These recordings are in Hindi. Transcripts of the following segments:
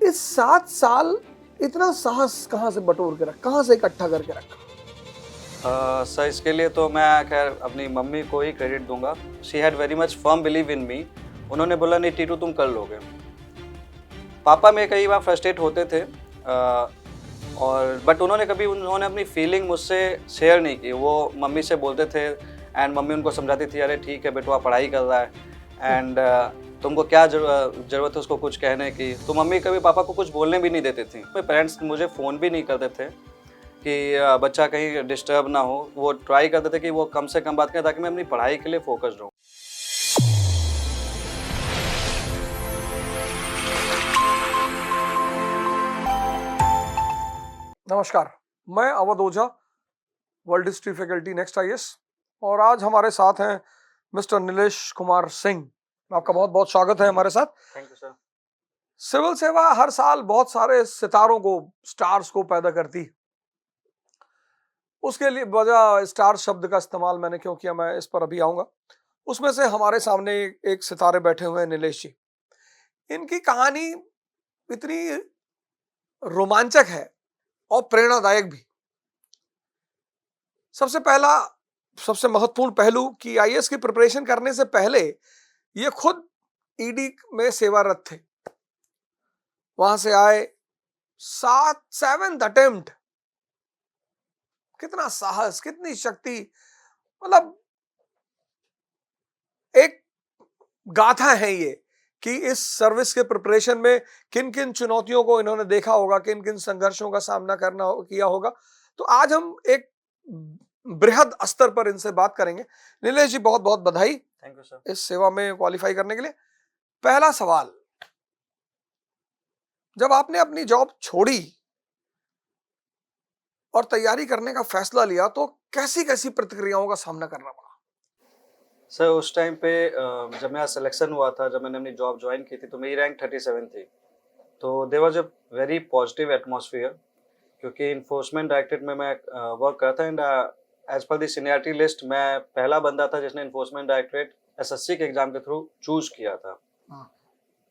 इस 7 साल इतना साहस कहाँ से बटोर के रखा, कहाँ से इकट्ठा करके रखा? सर इसके लिए तो मैं खैर अपनी मम्मी को ही क्रेडिट दूंगा। She had very much firm belief in me. उन्होंने बोला नहीं टीटू तुम कर लोगे। पापा में कई बार फ्रस्ट्रेट होते थे और बट उन्होंने अपनी फीलिंग मुझसे शेयर नहीं की। वो मम्मी से बोलते थे एंड मम्मी उनको समझाती थी अरे ठीक है बेटवा पढ़ाई कर रहा है एंड तुमको क्या ज़रूरत है उसको कुछ कहने की। तो मम्मी कभी पापा को कुछ बोलने भी नहीं देती थी। मेरे पेरेंट्स मुझे फ़ोन भी नहीं करते थे कि बच्चा कहीं डिस्टर्ब ना हो। वो ट्राई करते थे कि वो कम से कम बात करें ताकि मैं अपनी पढ़ाई के लिए फोकस्ड रहूँ। नमस्कार, मैं Avadh Ojha, world history faculty next IAS, और आज हमारे साथ हैं मिस्टर नीलेश कुमार सिंह। आपका बहुत बहुत स्वागत है हमारे साथ। Thank you sir. सिविल सेवा हर साल बहुत सारे सितारों को, स्टार्स को पैदा करती। उसके लिए वजह स्टार शब्द का इस्तेमाल मैंने क्यों किया, मैं इस पर अभी आऊंगा। उसमें से हमारे सामने एक सितारे बैठे हुए हैं, नीलेश जी। इनकी कहानी इतनी रोमांचक है और प्रेरणादायक भी। सबसे महत्वपूर्ण पहलू कि आईएएस की प्रिपरेशन करने से पहले ये खुद ईडी में सेवारत थे। वहां से आए, 7th अटेम्प्ट। कितना साहस, कितनी शक्ति, मतलब एक गाथा है ये कि इस सर्विस के प्रिपरेशन में किन किन चुनौतियों को इन्होंने देखा होगा, किन किन संघर्षों का सामना किया होगा। तो आज हम एक बृहद स्तर पर इनसे बात करेंगे। नीलेश जी, बहुत बहुत बधाई थैंक यू सर। इस सेवा में क्वालिफाई करने के लिए। पहला सवाल, जब आपने अपनी जॉब छोड़ी और तैयारी करने का फैसला लिया तो कैसी कैसी प्रतिक्रियाओं का सामना करना पड़ा? सर उस टाइम पे जब मेरा सिलेक्शन हुआ था, जब मैंने अपनी जॉब ज्वाइन की थी तो मेरी रैंक 37 थी। तो there was a very positive atmosphere क्योंकि इन्फोर्समेंट डायरेक्टरेट में मैं वर्क करता and as per the seniority list मैं पहला बंदा था जिसने इन्फोर्समेंट डायरेक्टरेट एसएससी के एग्जाम के थ्रू चूज किया था।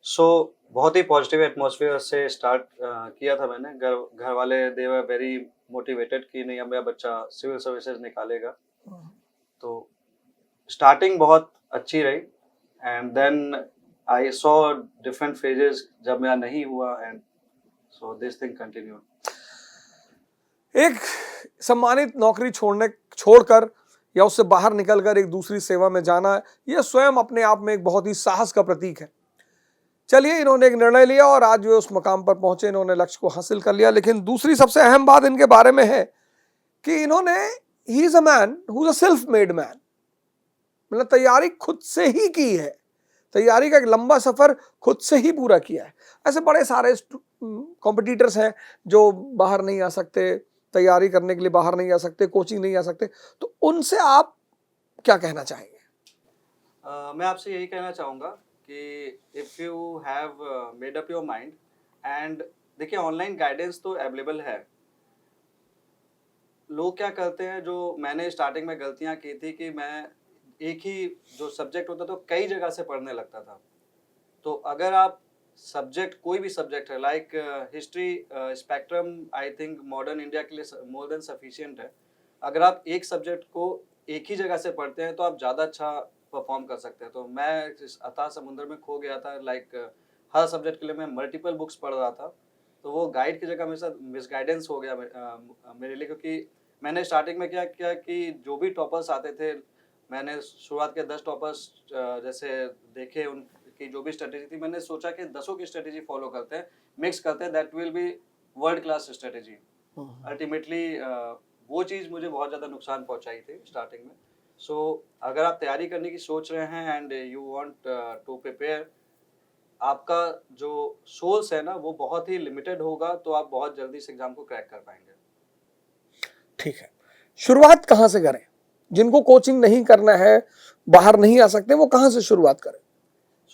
सो बहुत ही पॉजिटिव एटमॉस्फेयर से स्टार्ट किया था मैंने। घर वाले दे वर वेरी मोटिवेटेड कि नहीं अब मेरा बच्चा सिविल सर्विसेज निकालेगा। तो स्टार्टिंग बहुत अच्छी रही and then I saw different phases जब मेरा नहीं हुआ and so this thing continued. एक सम्मानित नौकरी छोड़कर या उससे बाहर निकलकर एक दूसरी सेवा में जाना, यह स्वयं अपने आप में एक बहुत ही साहस का प्रतीक है। चलिए, इन्होंने एक निर्णय लिया और आज जो उस मुकाम पर पहुंचे, इन्होंने लक्ष्य को हासिल कर लिया। लेकिन दूसरी सबसे अहम बात इनके बारे में है कि इन्होंने, he is a man who is a self made man. मतलब तैयारी खुद से ही की है, तैयारी का एक लंबा सफर खुद से ही पूरा किया है। ऐसे बड़े सारे कॉम्पिटिटर्स हैं जो बाहर नहीं आ सकते, तैयारी करने के लिए बाहर नहीं आ सकते, कोचिंग नहीं आ सकते। तो उनसे आप क्या कहना चाहेंगे? मैं आपसे यही कहना चाहूँगा कि if you have made up your mind and देखिए ऑनलाइन गाइडेंस तो अवेलेबल है। लोग क्या करते हैं, जो मैंने स्टार्टिंग में गलतियाँ की थी कि मैं एक ही जो सब्जेक्ट होता था तो कई जगह से पढ़ने लगता था। तो अगर आप सब्जेक्ट कोई भी सब्जेक्ट है like history spectrum I think modern India के लिए मोर देन सफिशिएंट है। अगर आप एक सब्जेक्ट को एक ही जगह से पढ़ते हैं तो आप ज़्यादा अच्छा परफॉर्म कर सकते हैं। तो मैं इस अथाह समुद्र में खो गया था। लाइक हर सब्जेक्ट के लिए मैं मल्टीपल बुक्स पढ़ रहा था। तो वो गाइड की जगह मेरे साथ मिसगाइडेंस हो गया मेरे लिए, क्योंकि मैंने स्टार्टिंग में क्या किया कि जो भी टॉपर्स आते थे, मैंने शुरुआत के 10 टॉपर्स जैसे देखे, उनकी जो भी स्ट्रेटेजी थी, मैंने सोचा कि 10 की स्ट्रेटेजी फॉलो करते हैं, मिक्स करते हैं, that will be world class strategy. Ultimately वो चीज़ मुझे बहुत ज़्यादा नुकसान पहुंचाई थी स्टार्टिंग में। सो अगर आप तैयारी करने की सोच रहे हैं and you want to prepare, आपका जो सोर्स है ना वो बहुत ही लिमिटेड होगा, तो आप बहुत जल्दी इस एग्जाम को क्रैक कर पाएंगे। ठीक है, शुरुआत कहां से करें? जिनको कोचिंग नहीं करना है, बाहर नहीं आ सकते, वो कहां से शुरुआत करें?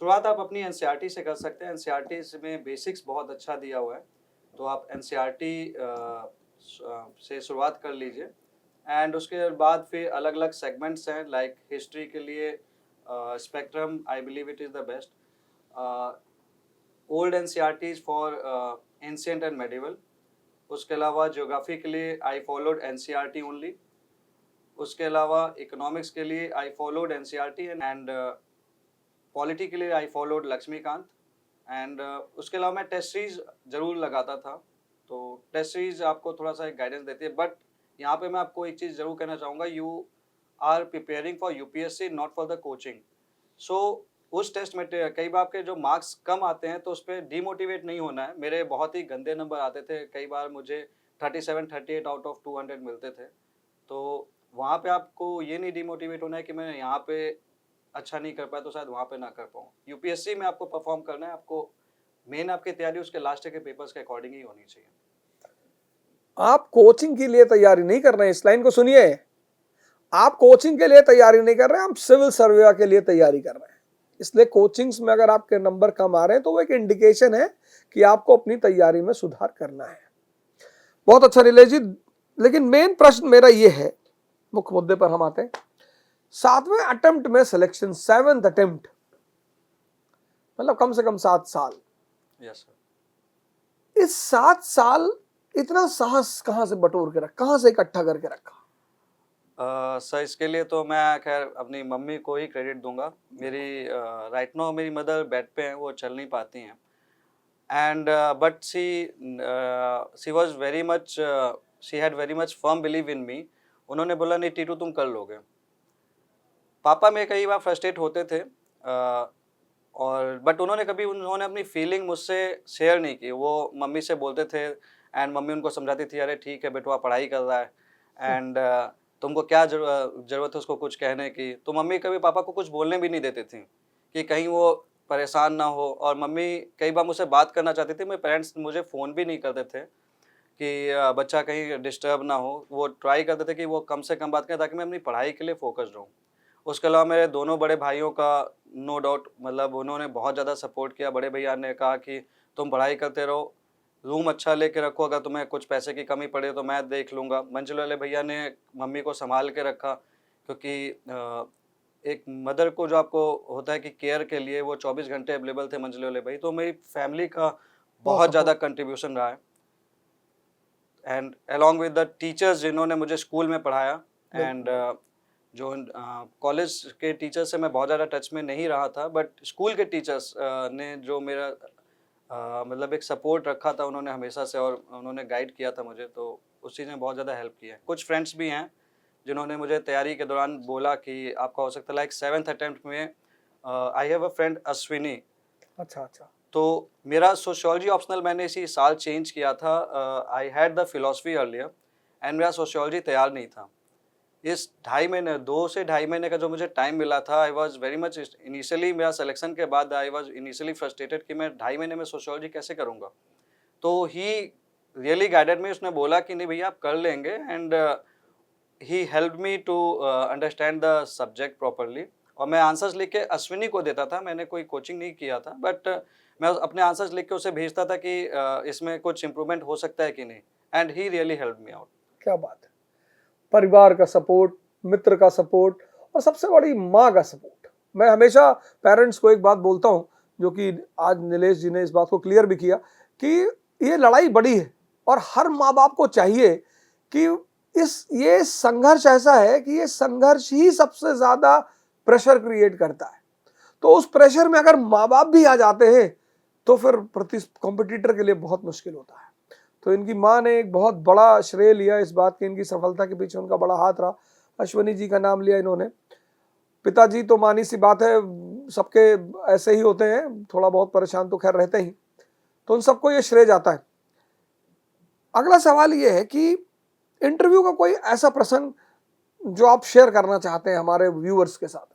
शुरुआत आप अपनी एनसीईआरटी से कर सकते हैं। एनसीईआरटी में बेसिक्स बहुत अच्छा दिया हुआ है, तो आप एनसीईआरटी से शुरुआत कर लीजिए एंड उसके बाद फिर अलग अलग सेगमेंट्स हैं। लाइक हिस्ट्री के लिए spectrum I believe it is the best. Old NCERTs for ancient and medieval. उसके अलावा ज्योग्राफी के लिए आई फॉलोड एनसीईआरटी ओनली। उसके अलावा इकोनॉमिक्स के लिए I followed NCERT and polity के लिए आई फॉलोड लक्ष्मीकांत। एंड उसके अलावा मैं टेस्ट सीरीज जरूर लगाता था, तो टेस्ट सीरीज आपको थोड़ा सा एक गाइडेंस देती है। बट यहाँ पे मैं आपको एक चीज़ जरूर कहना चाहूँगा, you are preparing for UPSC not for the coaching. So उस टेस्ट में कई बार आपके जो मार्क्स कम आते हैं तो उस पर डीमोटिवेट नहीं होना है। मेरे बहुत ही गंदे नंबर आते थे, कई बार मुझे 37 38 आउट ऑफ 200 मिलते थे। तो वहाँ पे आपको ये नहीं डीमोटिवेट होना है कि मैं यहाँ पे अच्छा नहीं कर पाया तो शायद वहाँ पे ना कर पाऊँ। यूपीएससी में आपको परफॉर्म करना है, आपको मेन आपकी तैयारी उसके लास्ट के पेपर्स के अकॉर्डिंग ही होनी चाहिए। आप कोचिंग के लिए तैयारी नहीं कर रहे हैं, इस लाइन को सुनिए। आप कोचिंग के लिए तैयारी नहीं कर रहे हैं, आप सिविल सर्वे के लिए तैयारी कर रहे हैं। इसलिए कोचिंग्स में अगर आपके नंबर कम आ रहे हैं तो वो एक इंडिकेशन है कि आपको अपनी तैयारी में सुधार करना है। बहुत अच्छा नीलेश जी, लेकिन मेन प्रश्न मेरा ये है, मुख्य मुद्दे पर हम आते हैं। 7वें अटेम्प्ट में सिलेक्शन, 7th अटेम्प्ट, मतलब कम से कम 7 साल। Yes sir. इस 7 साल इतना साहस कहां से बटोर के रखा, कहां से इकट्ठा करके रखा? सर इसके लिए तो मैं खैर अपनी मम्मी को ही क्रेडिट दूंगा। मेरी राइट नाउ मेरी मदर बेड पे हैं, वो चल नहीं पाती हैं। And but she was very much, she had very much firm belief in me. उन्होंने बोला नहीं टीटू तुम कर लोगे। पापा में कई बार फ्रस्ट्रेट होते थे, और बट उन्होंने अपनी फीलिंग मुझसे शेयर नहीं की। वो मम्मी से बोलते थे एंड मम्मी उनको समझाती थी, अरे ठीक है बेटवा पढ़ाई कर रहा है एंड तुमको क्या जरूरत है उसको कुछ कहने की। तो मम्मी कभी पापा को कुछ बोलने भी नहीं देती थी कि कहीं वो परेशान ना हो। और मम्मी कई बार मुझसे बात करना चाहती थी, मेरे पेरेंट्स मुझे फ़ोन भी नहीं करते थे कि बच्चा कहीं डिस्टर्ब ना हो। वो ट्राई करते थे कि वो कम से कम बात करें ताकि मैं अपनी पढ़ाई के लिए फोकस्ड रहूँ। उसके अलावा मेरे दोनों बड़े भाइयों का नो डाउट मतलब उन्होंने बहुत ज़्यादा सपोर्ट किया। बड़े भैया ने कहा कि तुम पढ़ाई करते रहो, रूम अच्छा लेके रखो, अगर तुम्हें कुछ पैसे की कमी पड़े तो मैं देख लूँगा। मंजिल वाले भैया ने मम्मी को संभाल के रखा, क्योंकि एक मदर को जो आपको होता है कि केयर के लिए वो 24 घंटे अवेलेबल थे मंजिल वाले भाई। तो मेरी फैमिली का बहुत ज़्यादा कंट्रीब्यूशन रहा है। And along with the teachers जिन्होंने मुझे स्कूल में पढ़ाया। एंड जो कॉलेज के टीचर्स से मैं बहुत ज़्यादा टच में नहीं रहा था, बट स्कूल के टीचर्स ने जो मेरा मतलब एक सपोर्ट रखा था उन्होंने हमेशा से, और उन्होंने गाइड किया था मुझे, तो उस चीज़ ने बहुत ज़्यादा हेल्प की है। कुछ फ्रेंड्स भी हैं जिन्होंने मुझे तैयारी के दौरान बोला कि आपका हो सकता है लाइक 7th अटेम्प्ट में I have a friend Ashwini. अच्छा अच्छा। तो मेरा सोशियोलॉजी ऑप्शनल मैंने इसी साल चेंज किया था। I had the philosophy earlier and मेरा सोशियोलॉजी तैयार नहीं था। इस 2.5 महीने 2 से 2.5 महीने का जो मुझे टाइम मिला था, I was very much initially मेरा सिलेक्शन के बाद आई वाज इनिशियली फ्रस्ट्रेटेड कि मैं 2.5 महीने में सोशियोलॉजी कैसे करूँगा। तो ही रियली गाइडेड मी। उसने बोला कि नहीं भैया आप कर लेंगे। And he helped me to understand the subject properly. और मैं आंसर्स लिख के अश्विनी को देता था, मैंने कोई कोचिंग नहीं किया था, बट मैं अपने आंसर्स लिख के उसे भेजता था कि इसमें कुछ इम्प्रूवमेंट हो सकता है कि नहीं। And he really helped me out. क्या बात है, परिवार का सपोर्ट, मित्र का सपोर्ट, और सबसे बड़ी माँ का सपोर्ट। मैं हमेशा पेरेंट्स को एक बात बोलता हूँ, जो कि आज नीलेश जी ने इस बात को क्लियर भी किया, कि ये लड़ाई बड़ी है और हर माँ बाप को चाहिए कि ये संघर्ष ऐसा है कि ये संघर्ष ही सबसे ज्यादा प्रेशर क्रिएट करता है। तो उस प्रेशर में अगर माँ बाप भी आ जाते हैं तो फिर कॉम्पिटिटर के लिए बहुत मुश्किल होता है। तो इनकी माँ ने एक बहुत बड़ा श्रेय लिया इस बात की, इनकी सफलता के पीछे उनका बड़ा हाथ रहा। अश्विनी जी का नाम लिया इन्होंने। पिताजी तो मानी सी बात है, सबके ऐसे ही होते हैं, थोड़ा बहुत परेशान तो खैर रहते ही, तो उन सबको ये श्रेय जाता है। अगला सवाल ये है कि इंटरव्यू का कोई ऐसा प्रसंग जो आप शेयर करना चाहते हैं हमारे व्यूअर्स के साथ?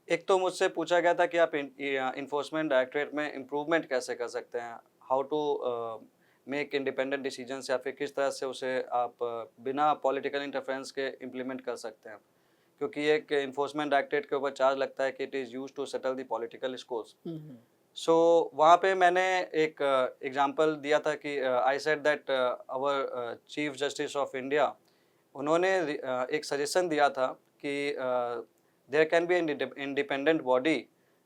एक तो मुझसे पूछा गया था कि आप इन्फोर्समेंट डायरेक्टरेट में इम्प्रूवमेंट कैसे कर सकते हैं, how to make independent decisions, या फिर किस तरह से उसे आप बिना पॉलिटिकल इंटरफेरेंस के इम्प्लीमेंट कर सकते हैं। क्योंकि एक इन्फोर्समेंट डायरेक्टरेट के ऊपर चार्ज लगता है कि it is use to settle the political scores. So वहाँ पे मैंने एक एग्जांपल दिया था कि I said that our chief justice of India, उन्होंने एक सजेशन दिया था कि there can be independent body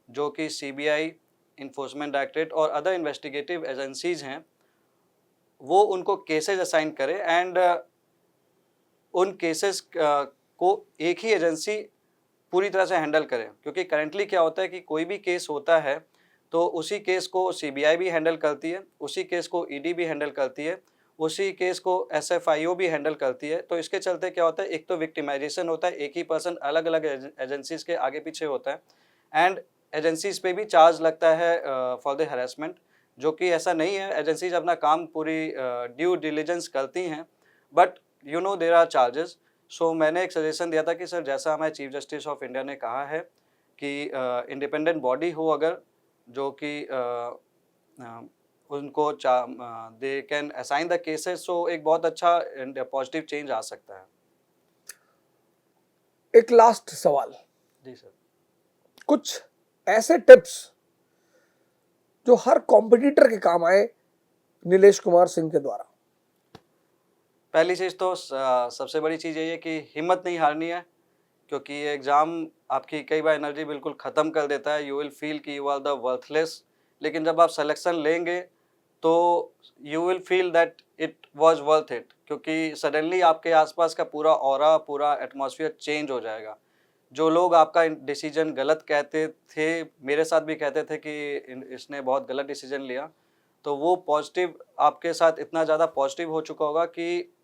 जो कि सीबीआई इन्फोर्समेंट डायरेक्टरेट और अदर इन्वेस्टिगेटिव एजेंसीज हैं वो उनको केसेस असाइन करें एंड उन केसेस को एक ही एजेंसी पूरी तरह से हैंडल करें, क्योंकि करेंटली क्या होता है कि कोई भी केस होता है तो उसी केस को सीबीआई भी हैंडल करती है, उसी केस को ईडी भी हैंडल करती है, उसी केस को एसएफआईओ भी हैंडल करती है। तो इसके चलते क्या होता है, एक तो विक्टिमाइजेशन होता है, एक ही पर्सन अलग अलग एजेंसीज के आगे पीछे होता है एंड एजेंसीज पे भी चार्ज लगता है फॉर द हैरेसमेंट, जो कि ऐसा नहीं है। एजेंसीज अपना काम पूरी ड्यू डिलिजेंस करती हैं, but you know there are charges. So मैंने एक सजेशन दिया था कि सर जैसा हमारे चीफ जस्टिस ऑफ इंडिया ने कहा है कि इंडिपेंडेंट बॉडी हो अगर, जो कि उनको they can assign the cases, so एक बहुत अच्छा पॉजिटिव चेंज आ सकता है। एक लास्ट सवाल, जी सर। कुछ ऐसे टिप्स जो हर कॉम्पिटिटर के काम आए नीलेश कुमार सिंह के द्वारा। पहली चीज़ तो सबसे बड़ी चीज़ यही है कि हिम्मत नहीं हारनी है, क्योंकि ये एग्ज़ाम आपकी कई बार एनर्जी बिल्कुल ख़त्म कर देता है। यू विल फील कि यू आर द वर्थलेस, लेकिन जब आप सिलेक्शन लेंगे तो you will feel that it was worth it, क्योंकि सडनली आपके आसपास का पूरा ऑरा, पूरा एटमॉस्फेयर चेंज हो जाएगा। जो लोग आपका डिसीजन गलत कहते थे, मेरे साथ भी कहते थे कि इसने बहुत गलत डिसीजन लिया, तो वो पॉजिटिव आपके साथ इतना ज़्यादा पॉजिटिव हो चुका होगा कि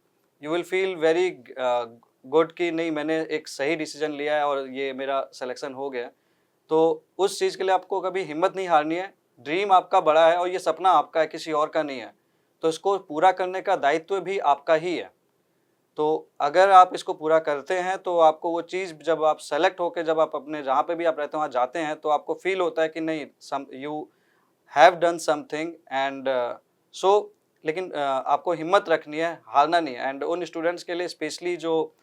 you will feel very good कि नहीं, मैंने एक सही डिसीजन लिया है और ये मेरा सिलेक्शन हो गया। तो उस चीज़ के लिए आपको कभी हिम्मत नहीं हारनी है। ड्रीम आपका बड़ा है और ये सपना आपका है, किसी और का नहीं है, तो इसको पूरा करने का दायित्व भी आपका ही है। तो अगर आप इसको पूरा करते हैं तो आपको वो चीज़, जब आप सेलेक्ट होकर जब आप अपने जहाँ पे भी आप रहते हैं वहाँ जाते हैं, तो आपको फील होता है कि नहीं, you have done something and so. लेकिन आपको हिम्मत रखनी है, हारना नहीं है। एंड उन स्टूडेंट्स के लिए स्पेशली जो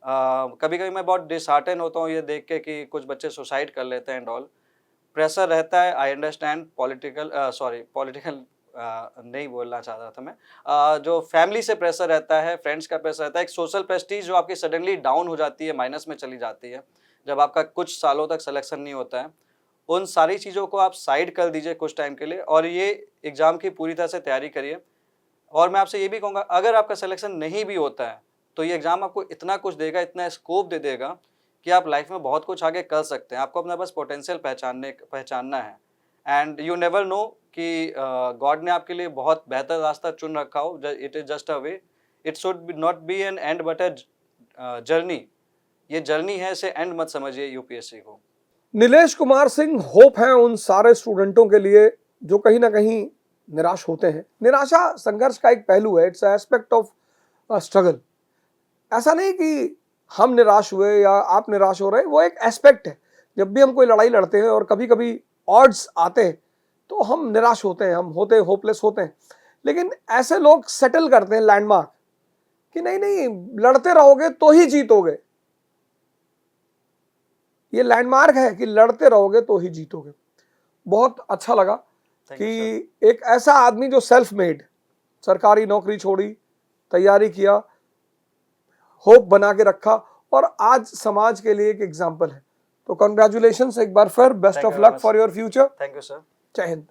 कभी कभी मैं बहुत डिसहार्टन होता हूँ ये देख के कि कुछ बच्चे सुसाइड कर लेते हैं एंड ऑल, प्रेशर रहता है। आई अंडरस्टैंड पॉलिटिकल नहीं बोलना चाह रहा था मैं, जो फैमिली से प्रेशर रहता है, फ्रेंड्स का प्रेशर रहता है, एक सोशल प्रेस्टीज जो आपकी सडनली डाउन हो जाती है, माइनस में चली जाती है जब आपका कुछ सालों तक सिलेक्शन नहीं होता है। उन सारी चीज़ों को आप साइड कर दीजिए कुछ टाइम के लिए और ये एग्ज़ाम की पूरी तरह से तैयारी करिए। और मैं आपसे ये भी कहूँगा, अगर आपका सिलेक्शन नहीं भी होता है तो ये एग्ज़ाम आपको इतना कुछ देगा, इतना स्कोप दे देगा कि आप लाइफ में बहुत कुछ आगे कर सकते हैं। आपको अपना बस पोटेंशियल पहचानना है एंड यू नेवर नो कि गॉड ने आपके लिए बहुत बेहतर रास्ता चुन रखा हो। It is just a way, it should not be an end but a journey. ये जर्नी है, इसे एंड मत समझिए यूपीएससी को। नीलेश कुमार सिंह होप है उन सारे स्टूडेंटों के लिए जो कहीं ना कहीं निराश होते हैं। निराशा संघर्ष का एक पहलू है, इट्स एस्पेक्ट ऑफ स्ट्रगल। ऐसा नहीं कि हम निराश हुए या आप निराश हो रहे, वो एक एस्पेक्ट है। जब भी हम कोई लड़ाई लड़ते हैं और कभी कभी ऑड्स आते हैं तो हम निराश होते हैं, हम होपलेस होते हैं। लेकिन ऐसे लोग सेटल करते हैं लैंडमार्क कि नहीं नहीं, लड़ते रहोगे तो ही जीतोगे। ये लैंडमार्क है कि लड़ते रहोगे तो ही जीतोगे। बहुत अच्छा लगा कि एक ऐसा आदमी जो सेल्फ मेड, सरकारी नौकरी छोड़ी, तैयारी किया, होप बना के रखा और आज समाज के लिए एक एग्जाम्पल है। तो कॉन्ग्रेचुलेशंस एक बार फिर, best of luck for your future. Thank you sir. जय हिंद।